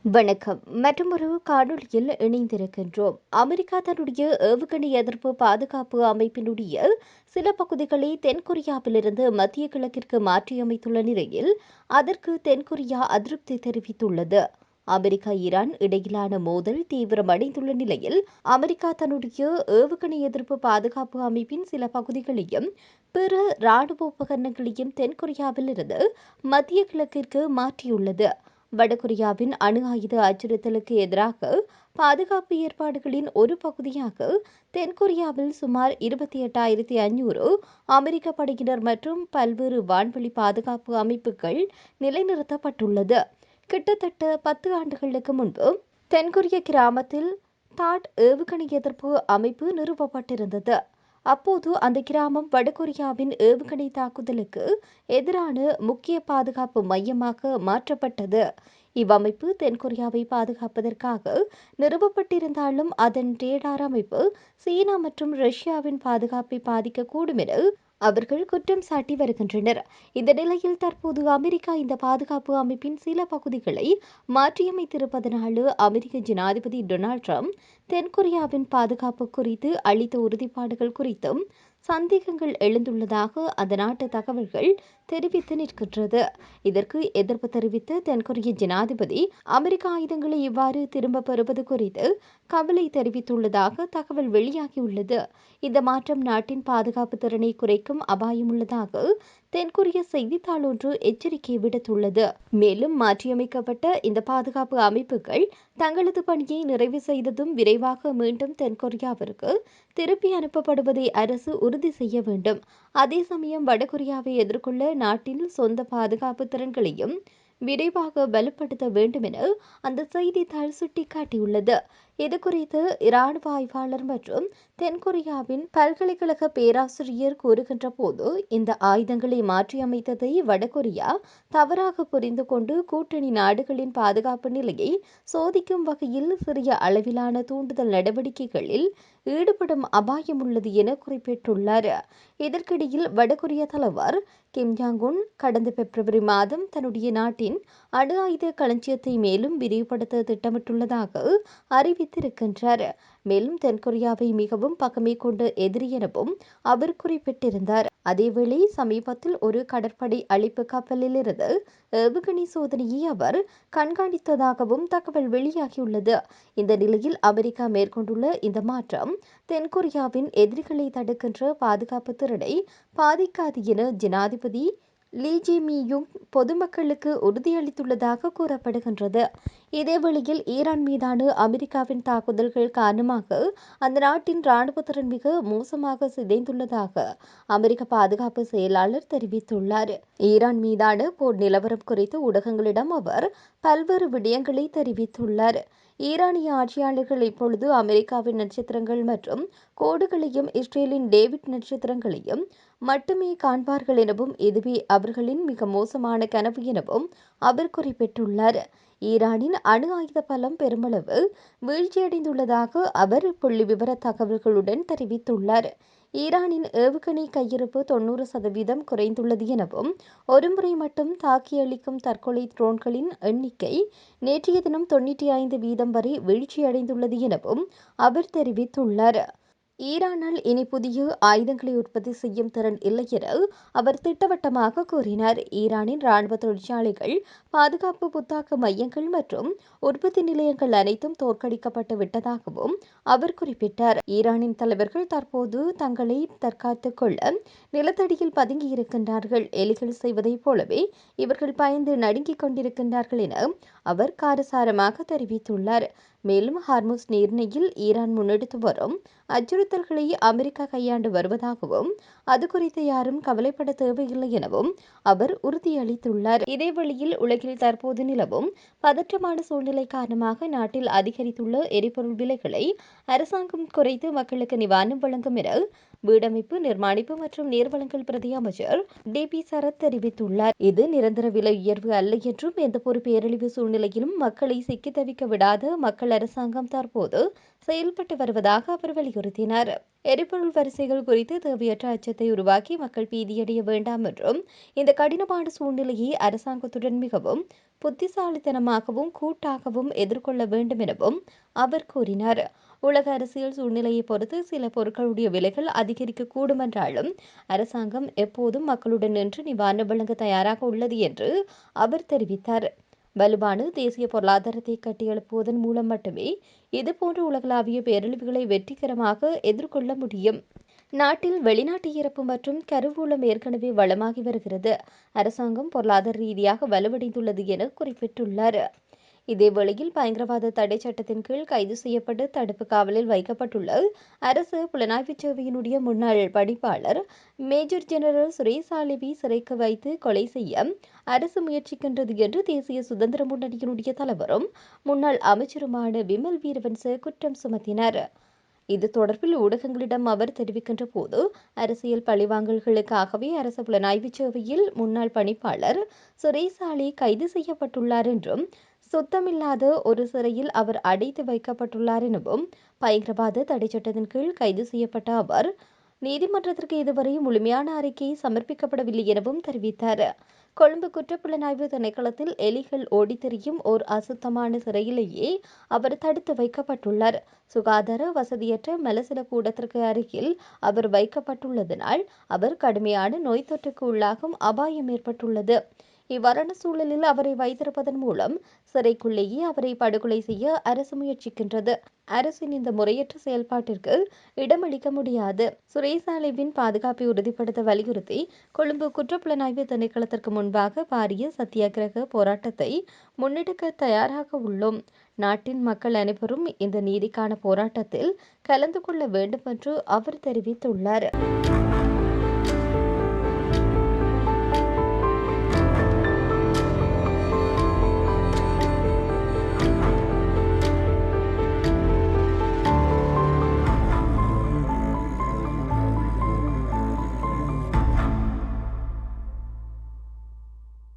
வணக்கம். மற்றொரு காணொளியில் இணைந்திருக்கின்றோம். அமெரிக்கா தன்னுடைய ஏவுகணை எதிர்ப்பு பாதுகாப்பு அமைப்பினுடைய சில பகுதிகளை தென்கொரியாவிலிருந்து மத்திய கிழக்கிற்கு மாற்றியமைத்துள்ள நிலையில் அதற்கு தென்கொரியா அதிருப்தி தெரிவித்துள்ளது. அமெரிக்கா ஈரான் இடையிலான மோதல் தீவிரமடைந்துள்ள நிலையில் அமெரிக்கா தன்னுடைய ஏவுகணை எதிர்ப்பு பாதுகாப்பு அமைப்பின் சில பகுதிகளையும் பிற ராணுவ உபகரணங்களையும் தென்கொரியாவிலிருந்து மத்திய கிழக்கிற்கு மாற்றியுள்ளது. வடகொரியாவின் அணு ஆயுத அச்சுறுத்தலுக்கு எதிராக பாதுகாப்பு ஏற்பாடுகளின் ஒரு பகுதியாக தென்கொரியாவில் சுமார் 28,500 அமெரிக்க படையினர் மற்றும் பல்வேறு வான்வெளி பாதுகாப்பு அமைப்புகள் நிலைநிறுத்தப்பட்டுள்ளது. கிட்டத்தட்ட 10 ஆண்டுகளுக்கு முன்பு தென்கொரிய கிராமத்தில் தாட் ஏவுகணை எதிர்ப்பு அமைப்பு நிறுவப்பட்டிருந்தது. அப்போது அந்த கிராமம் வடகொரியாவின் ஏவுகணை தாக்குதலுக்கு எதிரான முக்கிய பாதுகாப்பு மையமாக மாற்றப்பட்டது. இவ்வமைப்பு தென்கொரியாவை பாதுகாப்பதற்காக நிறுவப்பட்டிருந்தாலும் அதன் ரேடார் அமைப்பு சீனா மற்றும் ரஷ்யாவின் பாதுகாப்பை பாதிக்கக்கூடும் என அவர்கள் குற்றம் சாட்டி வருகின்றனர். இந்த நிலையில் தற்போது அமெரிக்கா இந்த பாதுகாப்பு அமைப்பின் சில பகுதிகளை மாற்றியமைத்திருப்பதனால் அமெரிக்க ஜனாதிபதி டொனால்ட் ட்ரம்ப் தென்கொரியாவின் பாதுகாப்பு குறித்து அளித்த உறுதிப்பாடுகள் குறித்தும் சந்தேகங்கள் எழுந்துள்ளதாக அந்த நாட்டு தகவல்கள் தெரிவித்து நிற்கின்றது. இதற்கு எதிர்ப்பு தெரிவித்த தென்கொரிய ஜனாதிபதி அமெரிக்க ஆயுதங்களை இவ்வாறு திரும்பப் பெறுவது குறித்து கவலை தெரிவித்துள்ளதாக தகவல் வெளியாகியுள்ளது. இந்த மாற்றம் நாட்டின் பாதுகாப்பு திறனை குறைக்கும் அபாயம் உள்ளதாக தென்கொரிய செய்தித்தாள் ஒன்று எச்சரிக்கை விடுத்துள்ளது. மேலும் மாற்றியமைக்கப்பட்ட இந்த பாதுகாப்பு அமைப்புகள் தங்களது பணியை நிறைவு செய்ததும் விரைவாக மீண்டும் தென்கொரியாவிற்கு திருப்பி அனுப்பப்படுவதை அரசு உறுதி செய்ய வேண்டும். அதே சமயம் வடகொரியாவை எதிர்கொள்ள நாட்டின் சொந்த பாதுகாப்பு திறன்களையும் விரைவாக வலுப்படுத்த வேண்டும் என அந்த செய்தித்தாள் சுட்டிக்காட்டியுள்ளது. இதுகுறித்து இராணுவ ஆய்வாளர் மற்றும் தென்கொரியாவின் பல்கலைக்கழக பேராசிரியர் கூறுகின்ற போது, இந்த ஆயுதங்களை மாற்றியமைத்ததை வடகொரியா தவறாக புரிந்து கொண்டு கூட்டணி நாடுகளின் பாதுகாப்பு நிலையை சோதிக்கும் வகையில் சிறிய அளவிலான தூண்டுதல் நடவடிக்கைகளில் ஈடுபடும் அபாயம் உள்ளது என குறிப்பிட்டுள்ளார். இதற்கிடையில் வடகொரிய தலைவர் கிம் ஜாங் உன் கடந்த பிப்ரவரி மாதம் தன்னுடைய நாட்டின் அணு ஆயுத களஞ்சியத்தை மேலும் விரிவுபடுத்த திட்டமிட்டுள்ளதாக அறிவித்திருக்கின்றார். மேலும் தென்கொரியாவை மிகவும் பகமை கொண்ட எதிரி எனவும் அவர் குறிப்பிட்டிருந்தார். அதேவேளை சமீபத்தில் ஒரு கடற்படை அழிப்பு கப்பலில் இருந்து ஏவுகணை சோதனையை அவர் கண்காணித்ததாகவும் தகவல் வெளியாகியுள்ளது. இந்த நிலையில் அமெரிக்கா மேற்கொண்டுள்ள இந்த மாற்றம் தென்கொரியாவின் எதிரிகளை தடுக்கின்ற பாதுகாப்பு திறனை பாதிக்காது என ஜனாதிபதி லீ ஜே-மியூங் பொதுமக்களுக்கு உறுதியளித்துள்ளதாக கூறப்படுகின்றது. இதேவேளையில் ஈரான் மீதான அமெரிக்காவின் தாக்குதல்கள் காரணமாக அந்த நாட்டின் இராணுவ திறன் மிக மோசமாக சிதைந்துள்ளதாக அமெரிக்க பாதுகாப்பு செயலாளர் தெரிவித்துள்ளார். ஈரான் மீதான போர் நிலவரம் குறித்து ஊடகங்களிடம் அவர் பல்வேறு விடயங்களை தெரிவித்துள்ளார். ஈரானிய ஆட்சியாளர்கள் இப்பொழுது அமெரிக்காவின் நட்சத்திரங்கள் மற்றும் கோடுகளையும் இஸ்ரேலின் டேவிட் நட்சத்திரங்களையும் மட்டுமே காண்பார்கள் எனவும் இதுவே அவர்களின் மிக மோசமான கனவு எனவும் அவர் குறிப்பிட்டுள்ளார். ஈரானின் அணு ஆயுத பலம் பெருமளவு வீழ்ச்சியடைந்துள்ளதாக அவர் புள்ளி விவர தகவல்களுடன் தெரிவித்துள்ளார். ஈரானின் ஏவுகணை கையிருப்பு 90% குறைந்துள்ளது எனவும் ஒருமுறை மட்டும் தாக்கியளிக்கும் தற்கொலை ட்ரோன்களின் எண்ணிக்கை நேற்றைய தினம் 95% வரை வீழ்ச்சியடைந்துள்ளது எனவும் அவர் தெரிவித்துள்ளார். ஈரானால் இனி புதிய ஆயுதங்களை உற்பத்தி செய்யும் திறன் இல்லை என அவர் திட்டவட்டமாக கூறினார். ஈரானின் இராணுவ தொழிற்சாலைகள், பாதுகாப்பு புத்தாக்க மையங்கள் மற்றும் உற்பத்தி நிலையங்கள் அனைத்தும் தோற்கடிக்கப்பட்டு விட்டதாகவும் அவர் குறிப்பிட்டார். ஈரானின் தலைவர்கள் தற்போது தங்களை தற்காத்துக் கொள்ள நிலத்தடியில் பதுங்கியிருக்கின்றார்கள். எலிகள் செய்வதைப் போலவே இவர்கள் பயந்து நடுங்கிக் கொண்டிருக்கின்றார்கள் என அவர் காரசாரமாக தெரிவித்துள்ளார். மேலும் ஹார்முஸ் நீரிணையில் ஈரான் முன்னெடுத்து வரும் அச்சுறுத்தல்களை அமெரிக்கா கையாண்டு வருவதாகவும் அது குறித்து யாரும் கவலைப்பட தேவையில்லை எனவும் அவர் உறுதியளித்துள்ளார். இதேவேளையில் உலகில் தற்போது நிலவும் பதற்றமான சூழ்நிலை காரணமாக நாட்டில் அதிகரித்துள்ள எரிபொருள் விலைகளை அரசாங்கம் குறைத்து மக்களுக்கு நிவாரணம் வழங்கும் என வீடமைப்பு, நிர்மாணிப்பு மற்றும் நீர்வளங்கள் பிரதி அமைச்சர் டி.பி. சரத் தெரிவித்துள்ளார். இது நிரந்தர விலை உயர்வு அல்ல என்றும் எந்தவொரு பேரழிவு சூழ்நிலையிலும் மக்களை சிக்கித் தவிக்க விடாத மக்கள் அரசாங்கம் தற்போது செயல்பட்டு வருவதாக அவர் வலியுறுத்தினார். எரிபொருள் வரிசைகள் குறித்து தேவையற்ற அச்சத்தை உருவாக்கி மக்கள் பீதியடைய வேண்டாம் என்றும் இந்த கடினமான சூழ்நிலையை அரசாங்கத்துடன் மிகவும் புத்திசாலித்தனமாகவும் கூட்டாகவும் எதிர்கொள்ள வேண்டும் எனவும் அவர் கூறினார். உலக அரசியல் சூழ்நிலையை பொறுத்து சில பொருட்களுடைய விலைகள் அதிகரிக்கக்கூடும் என்றாலும் அரசாங்கம் எப்போதும் மக்களுடன் நின்று நிவாரணம் வழங்க தயாராக உள்ளது என்று அவர் தெரிவித்தார். வலுவான தேசிய பொருளாதாரத்தை கட்டியெழுப்புவதன் மூலம் மட்டுமே இதுபோன்ற உலகளாவிய பேரழிவுகளை வெற்றிகரமாக எதிர்கொள்ள முடியும். நாட்டில் வெளிநாட்டு இறப்பு மற்றும் கருவூலம் ஏற்கனவே வளமாகி வருகிறது. அரசாங்கம் பொருளாதார ரீதியாக வலுவடைந்துள்ளது என குறிப்பிட்டுள்ளார். இதேவேளையில் பயங்கரவாத தடை சட்டத்தின் கீழ் கைது செய்யப்பட்டு தடுப்பு காவலில் வைக்கப்பட்டுள்ள அரசு புலனாய்வு சேவையினுடைய முன்னாள் பணிப்பாளர் மேஜர் ஜெனரல் சுரேஷ் சாலிவை சிறைக்கு வைத்து கொலை செய்ய அரசு முயற்சிக்கின்றது என்று தேசிய சுதந்திர முன்னணியினுடைய தலைவரும் முன்னாள் அமைச்சருமான விமல் வீரவன்ச குற்றம் சுமத்தினார். இது தொடர்பில் ஊடகங்களிடம் அவர் தெரிவிக்கின்ற போது அரசியல் பழிவாங்கல்களுக்காகவே அரசு புலனாய்வு சேவையில் முன்னாள் பணிப்பாளர் சுரேஷ் சாலி கைது செய்யப்பட்டுள்ளார் என்றும் சுத்தமில்லாத ஒரு சிறையில் அவர் அடைத்து வைக்கப்பட்டுள்ளார் எனவும் பயங்கரவாத தடை சட்டத்தின் கீழ் கைது செய்யப்பட்ட அவர் நீதிமன்றத்திற்கு இதுவரை முழுமையான அறிக்கை சமர்ப்பிக்கப்படவில்லை எனவும் தெரிவித்தார். கொழும்பு குற்றப்புலனாய்வு திணைக்களத்தில் எலிகள் ஓடித்திரியும் ஓர் அசுத்தமான சிறையிலேயே அவர் தடுத்து வைக்கப்பட்டுள்ளார். சுகாதார வசதியற்ற மலசில கூடத்திற்கு அருகில் அவர் வைக்கப்பட்டுள்ளதனால் அவர் கடுமையான நோய் தொற்றுக்கு உள்ளாகும் அபாயம் ஏற்பட்டுள்ளது. இவ்வாறான சூழலில் அவரை வைத்திருப்பதன் மூலம் சிறைக்குள்ளேயே அவரை படுகொலை செய்ய அரசு முயற்சிக்கின்றது. அரசின் இந்த முறையற்ற செயல்பாட்டிற்கு இடமளிக்க முடியாது. சுரேஷ் சாலிவின் பாதுகாப்பை உறுதிப்படுத்த வலியுறுத்தி கொழும்பு குற்றப்புலனாய்வு திணைக்களத்திற்கு முன்பாக பாரிய சத்தியாகிரக போராட்டத்தை முன்னெடுக்க தயாராக உள்ளோம். நாட்டின் மக்கள் அனைவரும் இந்த நீதிக்கான போராட்டத்தில் கலந்து கொள்ள வேண்டும் என்று அவர் தெரிவித்துள்ளார்.